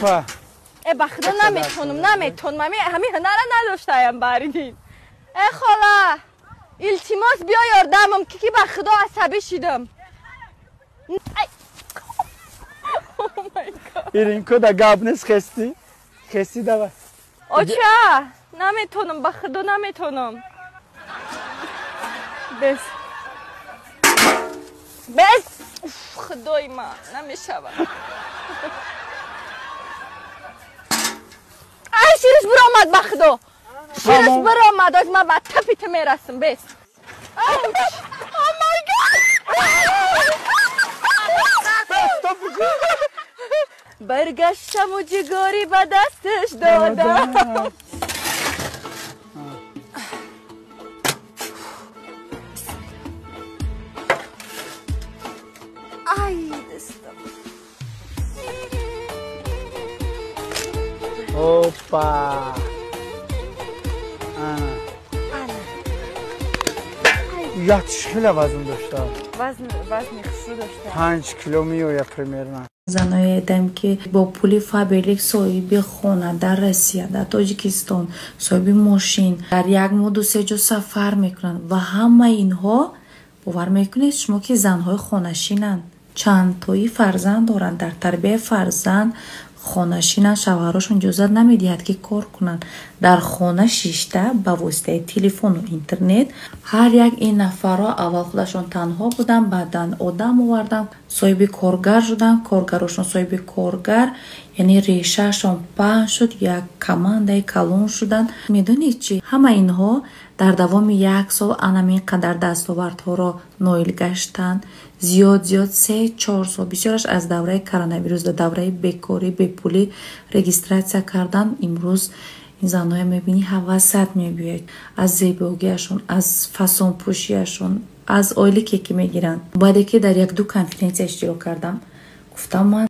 اوپا بخدا نمیتونم همین هنر نداشتم بریدین. خاله التماس بیا یاردمم که بخدا عصبی شدم. این کدا گاب نیست خستی دوا آچه نمیتونم بخدا نمیتونم. بس خدای من نمیشود. شیرش برآمد بخدا شیرش برآمد از من بعد تپیت میرسم. بس برگشتم و جگاری به دستش دادم. ای دستم. اوپا یادش خیلی وزن داشته. وزن خسرو داشته. 5 کیلو میوه پریمیرنا. زنای ادم که با پول فابریک صاحب خانه در روسیه در تاجیکستان صاحب ماشین در یک ماه 2-3 جا سفر میکنن و همه اینها باور میکنید شما که زنهای خانه‌شینن چند تایی فرزند دارن در تربیت فرزند خانه‌شینن شوهراشون اجازه نمیدهد که کار کنن در خانه شیشته با واسطه تلفن و اینترنت هر یک این نفرها اول خودشون تنها بودن بعدن آدم آوردن صاحب کارگر شدن کارگراشون صاحب کارگر یعنی ریشهشون پهن شد یک کمانده کلون شدن. میدونید چی همه اینها در دوام 1 سال انمی قدر دستاوردها را نایل گشتن. زیاد 3-4 سال بسیارش از دوره کرونا ویروس در دوره بیکاری به پولی رجیستراسیون کردن. امروز این زنای میبینی حواست میبیاید از زیباییشون از فسون پوشیشون از آیلی که میگیرن. بعد که در یک دو کنفرانس اشتراک کردم گفتم من